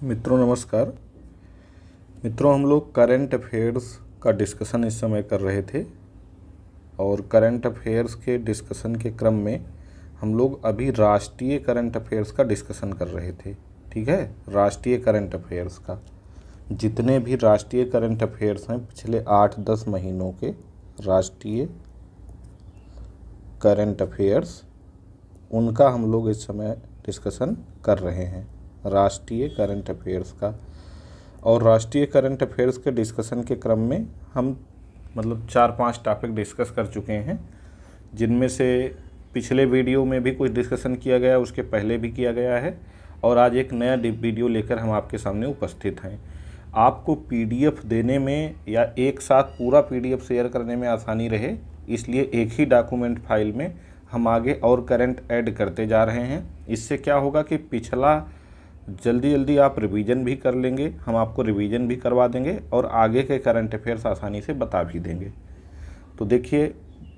मित्रों नमस्कार। मित्रों, हम लोग करंट अफेयर्स का डिस्कशन इस समय कर रहे थे और करंट अफेयर्स के डिस्कशन के क्रम में हम लोग अभी राष्ट्रीय करंट अफेयर्स का डिस्कशन कर रहे थे। ठीक है, राष्ट्रीय करंट अफेयर्स का जितने भी राष्ट्रीय करंट अफेयर्स हैं पिछले 8-10 महीनों के राष्ट्रीय करंट अफेयर्स, उनका हम लोग इस समय डिस्कशन कर रहे हैं, राष्ट्रीय करंट अफेयर्स का। और राष्ट्रीय करंट अफेयर्स के डिस्कशन के क्रम में हम 4-5 टॉपिक डिस्कस कर चुके हैं, जिनमें से पिछले वीडियो में भी कुछ डिस्कशन किया गया, उसके पहले भी किया गया है और आज एक नया वीडियो लेकर हम आपके सामने उपस्थित हैं। आपको पीडीएफ देने में या एक साथ पूरा पीडीएफ शेयर करने में आसानी रहे, इसलिए एक ही डॉक्यूमेंट फाइल में हम आगे और करंट ऐड करते जा रहे हैं। इससे क्या होगा कि पिछला जल्दी आप रिवीजन भी कर लेंगे, हम आपको रिवीजन भी करवा देंगे और आगे के करंट अफेयर्स आसानी से बता भी देंगे। तो देखिए,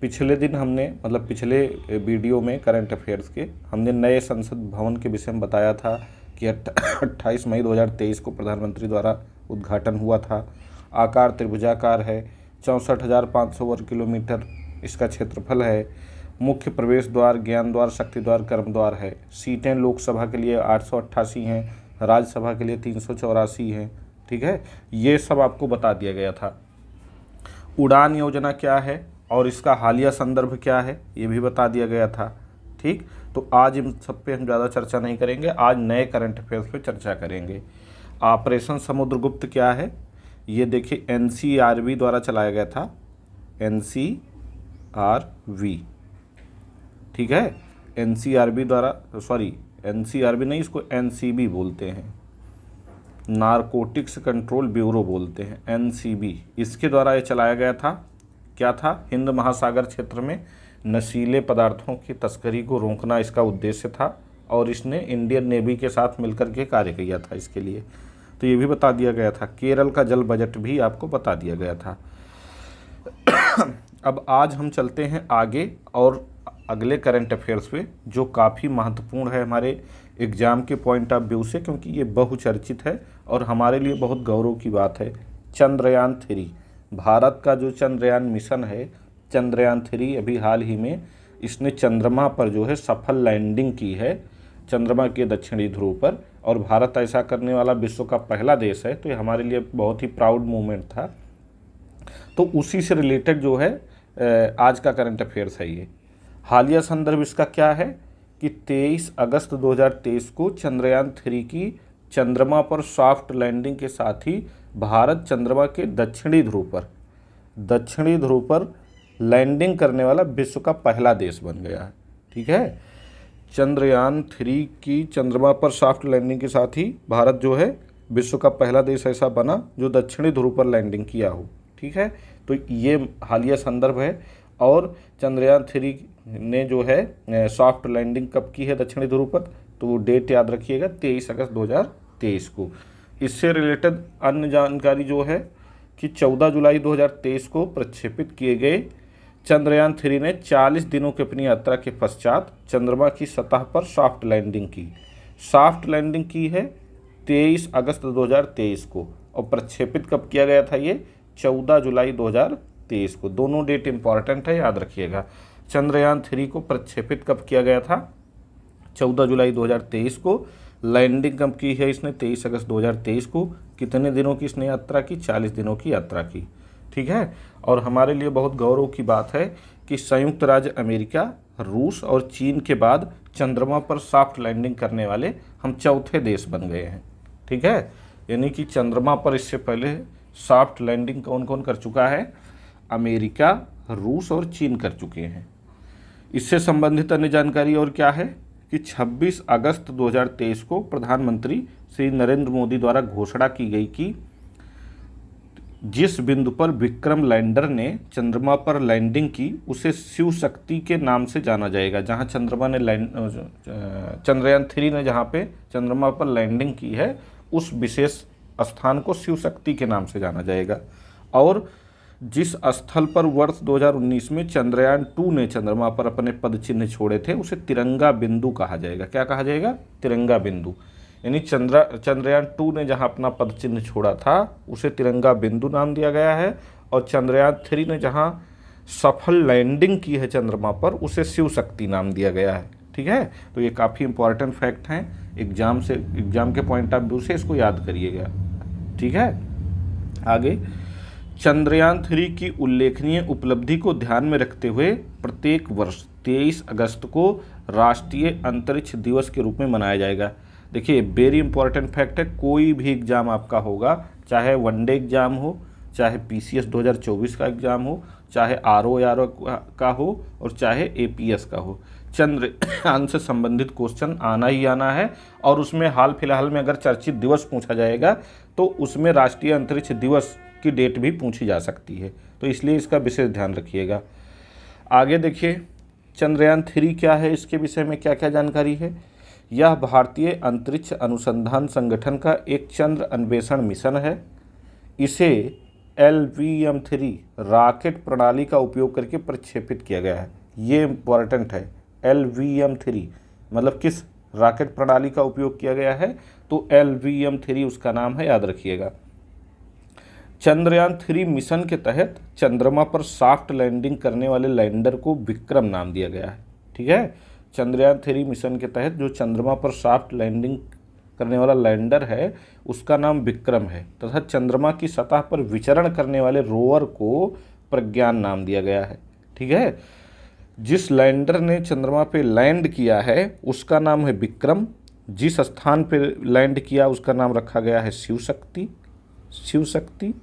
पिछले दिन हमने पिछले वीडियो में करंट अफेयर्स के हमने नए संसद भवन के विषय में बताया था कि 28 मई 2023 को प्रधानमंत्री द्वारा उद्घाटन हुआ था। आकार त्रिभुजाकार है, 64,500 वर्ग किलोमीटर इसका क्षेत्रफल है। मुख्य प्रवेश द्वार ज्ञान द्वार, शक्ति द्वार, कर्म द्वार है। सीटें लोकसभा के लिए 888 हैं, राज्यसभा के लिए 384 हैं। ठीक है, ये सब आपको बता दिया गया था। उड़ान योजना क्या है और इसका हालिया संदर्भ क्या है, ये भी बता दिया गया था। ठीक, तो आज इन सब पे हम ज़्यादा चर्चा नहीं करेंगे, आज नए करंट अफेयर्स पे चर्चा करेंगे। ऑपरेशन समुद्रगुप्त क्या है, ये देखिए एनसीआरबी द्वारा चलाया गया था, एनसीआरबी। ठीक है, एनसीआरबी द्वारा, एनसीआरबी नहीं, इसको एनसीबी बोलते हैं, नारकोटिक्स कंट्रोल ब्यूरो बोलते हैं, एनसीबी। इसके द्वारा ये चलाया गया था। क्या था? हिंद महासागर क्षेत्र में नशीले पदार्थों की तस्करी को रोकना इसका उद्देश्य था और इसने इंडियन नेवी के साथ मिलकर के कार्य किया था इसके लिए। तो ये भी बता दिया गया था। केरल का जल बजट भी आपको बता दिया गया था। अब आज हम चलते हैं आगे और अगले करंट अफेयर्स पे, जो काफ़ी महत्वपूर्ण है हमारे एग्ज़ाम के पॉइंट ऑफ व्यू से, क्योंकि ये बहुचर्चित है और हमारे लिए बहुत गौरव की बात है। चंद्रयान 3, भारत का जो चंद्रयान मिशन है, चंद्रयान 3 अभी हाल ही में इसने चंद्रमा पर जो है सफल लैंडिंग की है, चंद्रमा के दक्षिणी ध्रुव पर। और भारत ऐसा करने वाला विश्व का पहला देश है, तो ये हमारे लिए बहुत ही प्राउड मोमेंट था। तो उसी से रिलेटेड जो है आज का करंट अफेयर्स है ये। हालिया संदर्भ इसका क्या है कि 23 अगस्त 2023 को चंद्रयान 3 की चंद्रमा पर सॉफ्ट लैंडिंग के साथ ही भारत चंद्रमा के दक्षिणी ध्रुव पर लैंडिंग करने वाला विश्व का पहला देश बन गया है। ठीक है, चंद्रयान 3 की चंद्रमा पर सॉफ्ट लैंडिंग के साथ ही भारत जो है विश्व का पहला देश ऐसा बना जो दक्षिणी ध्रुव पर लैंडिंग किया हो। ठीक है, तो ये हालिया संदर्भ है। और चंद्रयान 3 ने जो है सॉफ्ट लैंडिंग कब की है दक्षिणी ध्रुव पर, तो वो डेट याद रखिएगा, 23 अगस्त 2023 को। इससे रिलेटेड अन्य जानकारी जो है कि 14 जुलाई 2023 को प्रक्षेपित किए गए चंद्रयान 3 ने 40 दिनों की अपनी यात्रा के पश्चात चंद्रमा की सतह पर सॉफ्ट लैंडिंग की है 23 अगस्त 2023 को। और प्रक्षेपित कब किया गया था? ये 14 जुलाई 2023 को। दोनों डेट इंपॉर्टेंट है, याद रखिएगा। चंद्रयान 3 को प्रक्षेपित कब किया गया था? 14 जुलाई 2023 को। लैंडिंग कब की है इसने? 23 अगस्त 2023 को। कितने दिनों की इसने यात्रा की? 40 दिनों की यात्रा की। ठीक है, और हमारे लिए बहुत गौरव की बात है कि संयुक्त राज्य अमेरिका, रूस और चीन के बाद चंद्रमा पर सॉफ्ट लैंडिंग करने वाले हम चौथे देश बन गए हैं। ठीक है, यानी कि चंद्रमा पर इससे पहले सॉफ्ट लैंडिंग कौन कौन कर चुका है? अमेरिका, रूस और चीन कर चुके हैं। इससे संबंधित अन्य जानकारी और क्या है कि 26 अगस्त 2023 को प्रधानमंत्री श्री नरेंद्र मोदी द्वारा घोषणा की गई कि जिस बिंदु पर विक्रम लैंडर ने चंद्रमा पर लैंडिंग की उसे शिव शक्ति के नाम से जाना जाएगा। जहां चंद्रयान 3 ने जहां पे चंद्रमा पर लैंडिंग की है, उस विशेष स्थान को शिव शक्ति के नाम से जाना जाएगा। और जिस स्थल पर वर्ष 2019 में चंद्रयान 2 ने चंद्रमा पर अपने पद चिन्ह छोड़े थे, उसे तिरंगा बिंदु कहा जाएगा। क्या कहा जाएगा? तिरंगा बिंदु। यानी चंद्रयान 2 ने जहां अपना पद चिन्ह छोड़ा था उसे तिरंगा बिंदु नाम दिया गया है, और चंद्रयान 3 ने जहां सफल लैंडिंग की है चंद्रमा पर उसे शिव शक्ति नाम दिया गया है। ठीक है, तो ये काफ़ी इंपॉर्टेंट फैक्ट हैं, एग्जाम के पॉइंट ऑफ व्यू से इसको याद करिएगा। ठीक है, आगे चंद्रयान 3 की उल्लेखनीय उपलब्धि को ध्यान में रखते हुए प्रत्येक वर्ष 23 अगस्त को राष्ट्रीय अंतरिक्ष दिवस के रूप में मनाया जाएगा। देखिए वेरी इंपॉर्टेंट फैक्ट है, कोई भी एग्ज़ाम आपका होगा, चाहे वनडे एग्ज़ाम हो, चाहे PCS 2024 का एग्ज़ाम हो, चाहे RO का हो, और चाहे APS का हो, चंद्रयान से संबंधित क्वेश्चन आना ही आना है। और उसमें हाल फिलहाल में अगर चर्चित दिवस पूछा जाएगा तो उसमें राष्ट्रीय अंतरिक्ष दिवस की डेट भी पूछी जा सकती है, तो इसलिए इसका विशेष ध्यान रखिएगा। आगे देखिए चंद्रयान 3 क्या है, इसके विषय में क्या क्या जानकारी है। यह भारतीय अंतरिक्ष अनुसंधान संगठन का एक चंद्र अन्वेषण मिशन है। इसे LVM-3 रॉकेट प्रणाली का उपयोग करके प्रक्षेपित किया गया है। ये इम्पॉर्टेंट है, LVM-3 मतलब किस रॉकेट प्रणाली का उपयोग किया गया है, तो LVM-3 उसका नाम है, याद रखिएगा। चंद्रयान 3 मिशन के तहत चंद्रमा पर सॉफ्ट लैंडिंग करने वाले लैंडर को विक्रम नाम दिया गया है। ठीक है, चंद्रयान 3 मिशन के तहत जो चंद्रमा पर सॉफ्ट लैंडिंग करने वाला लैंडर है उसका नाम विक्रम है, तथा चंद्रमा की सतह पर विचरण करने वाले रोवर को प्रज्ञान नाम दिया गया है। ठीक है, जिस लैंडर ने चंद्रमा पे लैंड किया है उसका नाम है विक्रम, जिस स्थान पे लैंड किया उसका नाम रखा गया है शिव शक्ति।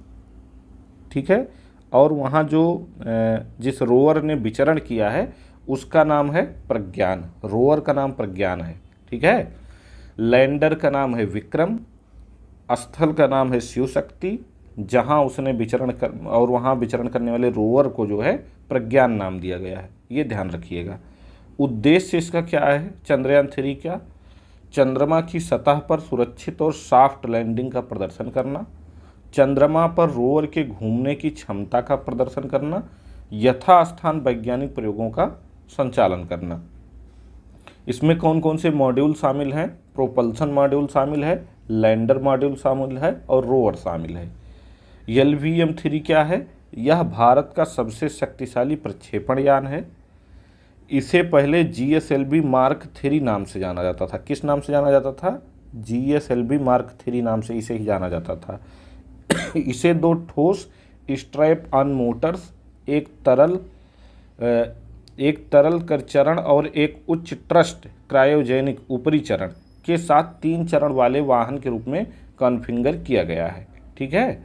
ठीक है, और वहाँ जो जिस रोवर ने विचरण किया है उसका नाम है प्रज्ञान, रोवर का नाम प्रज्ञान है। ठीक है, लैंडर का नाम है विक्रम, स्थल का नाम है शिव शक्ति, जहाँ उसने विचरण कर और वहाँ विचरण करने वाले रोवर को जो है प्रज्ञान नाम दिया गया है, ये ध्यान रखिएगा। उद्देश्य इसका क्या है चंद्रयान 3 का, चंद्रमा की सतह पर सुरक्षित और सॉफ्ट लैंडिंग का प्रदर्शन करना, चंद्रमा पर रोवर के घूमने की क्षमता का प्रदर्शन करना, यथास्थान वैज्ञानिक प्रयोगों का संचालन करना। इसमें कौन कौन से मॉड्यूल शामिल हैं, प्रोपल्सन मॉड्यूल शामिल है, लैंडर मॉड्यूल शामिल है और रोवर शामिल है। LVM-3 क्या है, यह भारत का सबसे शक्तिशाली प्रक्षेपण यान है। इसे पहले GSLV मार्क 3 नाम से जाना जाता था। किस नाम से जाना जाता था, GSLV मार्क 3 नाम से इसे ही जाना जाता था। इसे 2 ठोस स्ट्रैप ऑन मोटर्स, एक तरल कर चरण और एक उच्च ट्रस्ट क्रायोजेनिक ऊपरी चरण के साथ 3 चरण वाले वाहन के रूप में कॉन्फ़िगर किया गया है। ठीक है,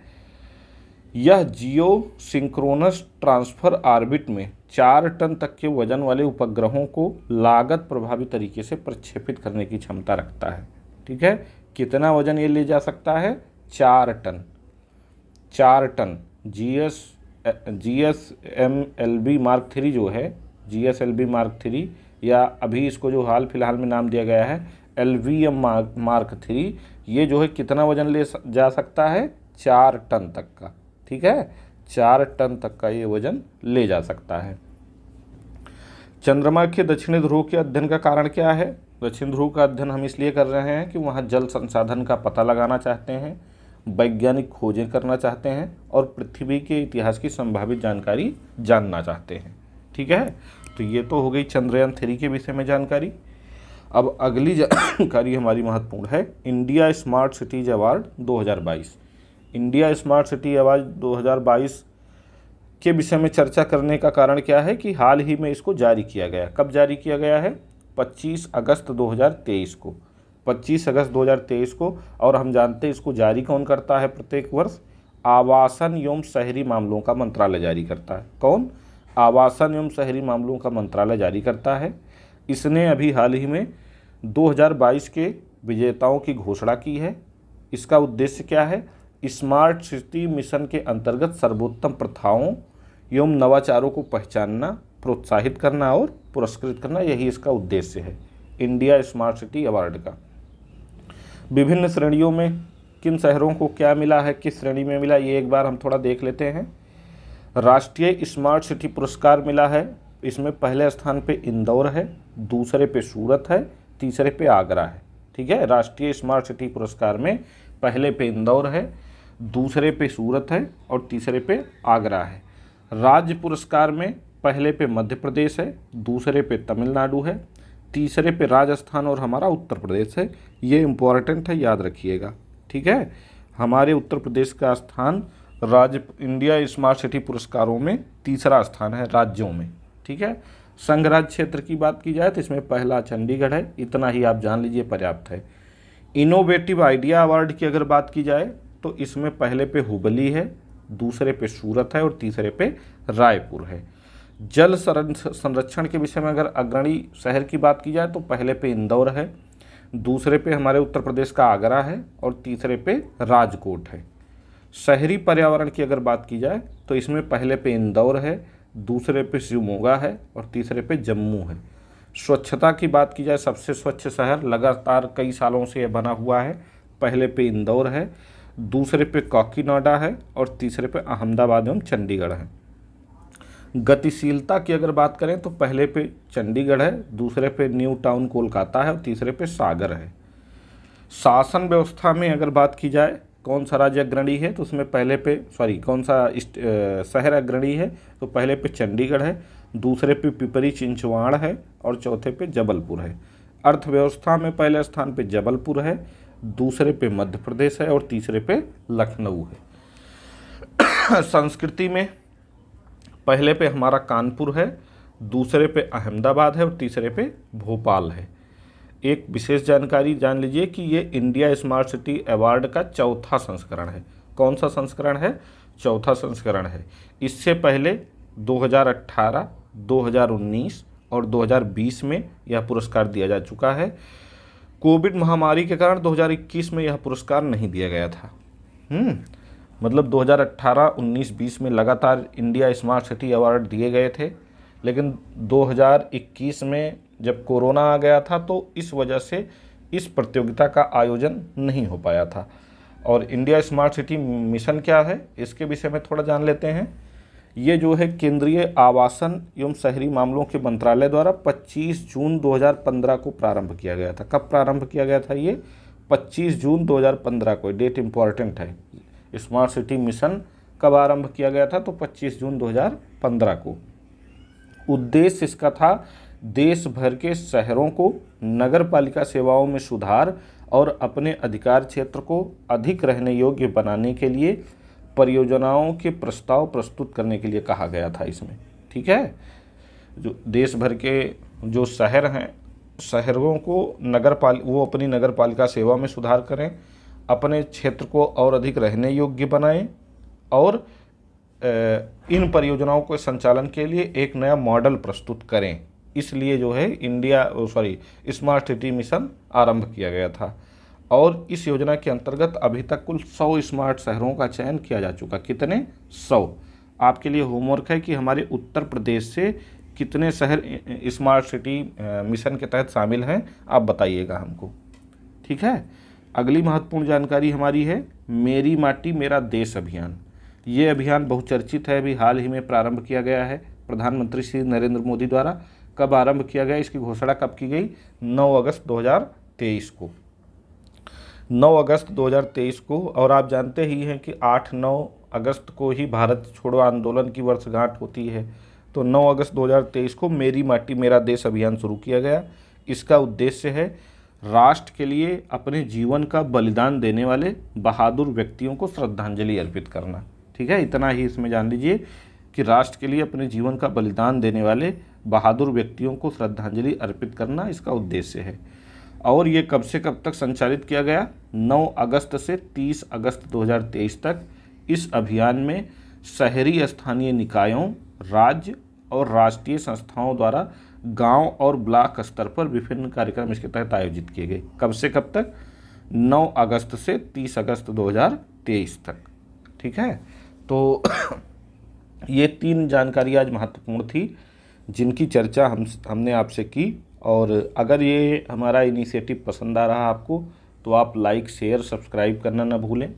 यह जियो सिंक्रोनस ट्रांसफर ऑर्बिट में 4 टन तक के वजन वाले उपग्रहों को लागत प्रभावी तरीके से प्रक्षेपित करने की क्षमता रखता है। ठीक है, कितना वजन ये ले जा सकता है, 4 टन। 4 टन GSLV मार्क 3 जो है, GSLV मार्क 3 या अभी इसको जो हाल फिलहाल में नाम दिया गया है LVM मार्क 3, ये जो है कितना वजन ले जा सकता है, 4 टन तक का। ठीक है, 4 टन तक का ये वजन ले जा सकता है। चंद्रमा के दक्षिणी ध्रुव के अध्ययन का कारण क्या है, दक्षिण ध्रुव का अध्ययन हम इसलिए कर रहे हैं कि वहाँ जल संसाधन का पता लगाना चाहते हैं, वैज्ञानिक खोजें करना चाहते हैं और पृथ्वी के इतिहास की संभावित जानकारी जानना चाहते हैं। ठीक है, तो ये तो हो गई चंद्रयान 3 के विषय में जानकारी। अब अगली जानकारी हमारी महत्वपूर्ण है, India smart cities award 2022। India smart city award 2022 के विषय में चर्चा करने का कारण क्या है कि हाल ही में इसको जारी किया गया। कब जारी किया गया है, 25 अगस्त 2023 को, 25 अगस्त 2023 को। और हम जानते हैं इसको जारी कौन करता है प्रत्येक वर्ष, आवासन एवं शहरी मामलों का मंत्रालय जारी करता है। कौन, आवासन एवं शहरी मामलों का मंत्रालय जारी करता है। इसने अभी हाल ही में 2022 के विजेताओं की घोषणा की है। इसका उद्देश्य क्या है, स्मार्ट सिटी मिशन के अंतर्गत सर्वोत्तम प्रथाओं एवं नवाचारों को पहचानना, प्रोत्साहित करना और पुरस्कृत करना, यही इसका उद्देश्य है इंडिया स्मार्ट सिटी अवार्ड का। विभिन्न श्रेणियों में किन शहरों को क्या मिला है, किस श्रेणी में मिला, ये एक बार हम थोड़ा देख लेते हैं। राष्ट्रीय स्मार्ट सिटी पुरस्कार मिला है, इसमें पहले स्थान पे इंदौर है, दूसरे पे सूरत है, तीसरे पे आगरा है। ठीक है। राष्ट्रीय स्मार्ट सिटी पुरस्कार में पहले पे इंदौर है, दूसरे पे सूरत है और तीसरे पे आगरा है। राज्य पुरस्कार में पहले पे मध्य प्रदेश है, दूसरे पे तमिलनाडु है, तीसरे पे राजस्थान और हमारा उत्तर प्रदेश है। ये इम्पोर्टेंट है, याद रखिएगा, ठीक है। हमारे उत्तर प्रदेश का स्थान राज्य इंडिया स्मार्ट सिटी पुरस्कारों में तीसरा स्थान है राज्यों में, ठीक है। संघ राज्य क्षेत्र की बात की जाए तो इसमें पहला चंडीगढ़ है, इतना ही आप जान लीजिए पर्याप्त है। इनोवेटिव आइडिया अवार्ड की अगर बात की जाए तो इसमें पहले पे हुबली है, दूसरे पे सूरत है और तीसरे पे रायपुर है। जल संरक्षण के विषय में अगर अग्रणी शहर की बात की जाए तो पहले पे इंदौर है, दूसरे पे हमारे उत्तर प्रदेश का आगरा है और तीसरे पे राजकोट है। शहरी पर्यावरण की अगर बात की जाए तो इसमें पहले पे इंदौर है, दूसरे पे शिवमोगा है और तीसरे पे जम्मू है। स्वच्छता की बात की जाए, सबसे स्वच्छ शहर लगातार कई सालों से यह बना हुआ है, पहले पे इंदौर है, दूसरे पे काकीनाडा है और तीसरे पे अहमदाबाद एवं चंडीगढ़ है। गतिशीलता की अगर बात करें तो पहले पे चंडीगढ़ है, दूसरे पे न्यू टाउन कोलकाता है और तीसरे पे सागर है। शासन व्यवस्था में अगर बात की जाए कौन सा राज्य अग्रणी है तो उसमें पहले पे कौन सा शहर अग्रणी है तो पहले पे चंडीगढ़ है, दूसरे पे पिपरी चिंचवाड़ है और चौथे पे जबलपुर है। अर्थव्यवस्था में पहले स्थान पे जबलपुर है, दूसरे पे मध्य प्रदेश है और तीसरे पे लखनऊ है। संस्कृति में पहले पे हमारा कानपुर है, दूसरे पे अहमदाबाद है और तीसरे पे भोपाल है। एक विशेष जानकारी जान लीजिए कि ये इंडिया स्मार्ट सिटी अवार्ड का चौथा संस्करण है। कौन सा संस्करण है? चौथा संस्करण है। इससे पहले 2018, 2019 और 2020 में यह पुरस्कार दिया जा चुका है। कोविड महामारी के कारण 2021 में यह पुरस्कार नहीं दिया गया था। मतलब 2018, 19, 20 में लगातार इंडिया स्मार्ट सिटी अवार्ड दिए गए थे, लेकिन 2021 में जब कोरोना आ गया था तो इस वजह से इस प्रतियोगिता का आयोजन नहीं हो पाया था। और इंडिया स्मार्ट सिटी मिशन क्या है इसके विषय में थोड़ा जान लेते हैं। ये जो है केंद्रीय आवासन एवं शहरी मामलों के मंत्रालय द्वारा 25 जून 2015 को प्रारंभ किया गया था। कब प्रारंभ किया गया था? ये 25 जून 2015 को। डेट इम्पॉर्टेंट है। स्मार्ट सिटी मिशन कब आरंभ किया गया था? तो 25 जून 2015 को। उद्देश्य इसका था देश भर के शहरों को नगर पालिका सेवाओं में सुधार और अपने अधिकार क्षेत्र को अधिक रहने योग्य बनाने के लिए परियोजनाओं के प्रस्ताव प्रस्तुत करने के लिए कहा गया था इसमें, ठीक है। जो देश भर के जो शहर हैं, शहरों को वो अपनी नगर पालिका सेवा में सुधार करें, अपने क्षेत्र को और अधिक रहने योग्य बनाएं और इन परियोजनाओं के संचालन के लिए एक नया मॉडल प्रस्तुत करें। इसलिए जो है स्मार्ट सिटी मिशन आरंभ किया गया था। और इस योजना के अंतर्गत अभी तक कुल 100 स्मार्ट शहरों का चयन किया जा चुका। कितने? 100। आपके लिए होमवर्क है कि हमारे उत्तर प्रदेश से कितने शहर स्मार्ट सिटी मिशन के तहत शामिल हैं, आप बताइएगा हमको, ठीक है। अगली महत्वपूर्ण जानकारी हमारी है मेरी माटी मेरा देश अभियान। ये अभियान बहुचर्चित है, अभी हाल ही में प्रारंभ किया गया है प्रधानमंत्री श्री नरेंद्र मोदी द्वारा। कब आरंभ किया गया, इसकी घोषणा कब की गई? 9 अगस्त 2023 को। 9 अगस्त 2023 को। और आप जानते ही हैं कि 8-9 अगस्त को ही भारत छोड़ो आंदोलन की वर्षगांठ होती है। तो 9 अगस्त 2023 को मेरी माटी मेरा देश अभियान शुरू किया गया। इसका उद्देश्य है राष्ट्र के लिए अपने जीवन का बलिदान देने वाले बहादुर व्यक्तियों को श्रद्धांजलि अर्पित करना, ठीक है। इतना ही इसमें जान लीजिए कि राष्ट्र के लिए अपने जीवन का बलिदान देने वाले बहादुर व्यक्तियों को श्रद्धांजलि अर्पित करना इसका उद्देश्य है। और ये कब से कब तक संचालित किया गया? 9 अगस्त से 30 अगस्त 2023 तक। इस अभियान में शहरी स्थानीय निकायों, राज्य और राष्ट्रीय संस्थाओं द्वारा गांव और ब्लॉक स्तर पर विभिन्न कार्यक्रम इसके तहत आयोजित किए गए। कब से कब तक? 9 अगस्त से 30 अगस्त 2023 तक, ठीक है। तो ये 3 जानकारी आज महत्वपूर्ण थी जिनकी चर्चा हमने आपसे की। और अगर ये हमारा इनिशिएटिव पसंद आ रहा आपको तो आप लाइक, शेयर, सब्सक्राइब करना ना भूलें।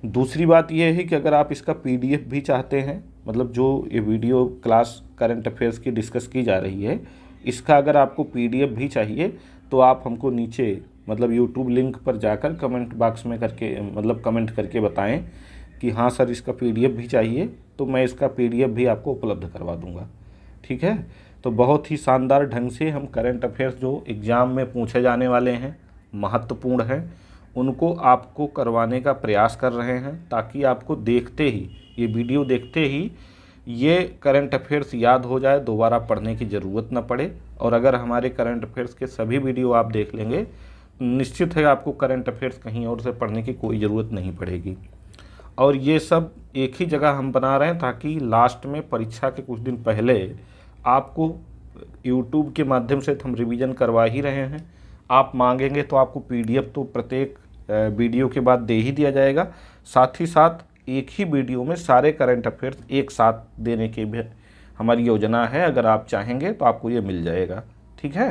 दूसरी बात यह है कि अगर आप इसका PDF भी चाहते हैं, मतलब जो ये वीडियो क्लास करंट अफेयर्स की डिस्कस की जा रही है, इसका अगर आपको PDF भी चाहिए तो आप हमको नीचे मतलब यूट्यूब लिंक पर जाकर कमेंट बॉक्स में करके मतलब कमेंट करके बताएं कि हाँ सर इसका पीडीएफ भी चाहिए, तो मैं इसका पीडीएफ भी आपको उपलब्ध करवा दूंगा। ठीक है, तो बहुत ही शानदार ढंग से हम करंट अफेयर्स जो एग्ज़ाम में पूछे जाने वाले हैं, महत्वपूर्ण हैं, उनको आपको करवाने का प्रयास कर रहे हैं, ताकि आपको देखते ही, ये वीडियो देखते ही ये करंट अफेयर्स याद हो जाए, दोबारा पढ़ने की ज़रूरत ना पड़े। और अगर हमारे करंट अफेयर्स के सभी वीडियो आप देख लेंगे, निश्चित है आपको करंट अफेयर्स कहीं और से पढ़ने की कोई ज़रूरत नहीं पड़ेगी। और ये सब एक ही जगह हम बना रहे हैं ताकि लास्ट में परीक्षा के कुछ दिन पहले आपको यूट्यूब के माध्यम से हम रिवीजन करवा ही रहे हैं। आप मांगेंगे तो आपको पीडीएफ तो प्रत्येक वीडियो के बाद दे ही दिया जाएगा, साथ ही साथ एक ही वीडियो में सारे करंट अफेयर्स एक साथ देने की भी हमारी योजना है। अगर आप चाहेंगे तो आपको ये मिल जाएगा। ठीक है,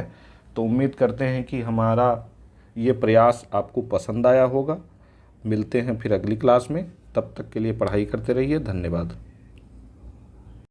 तो उम्मीद करते हैं कि हमारा ये प्रयास आपको पसंद आया होगा। मिलते हैं फिर अगली क्लास में, तब तक के लिए पढ़ाई करते रहिए। धन्यवाद।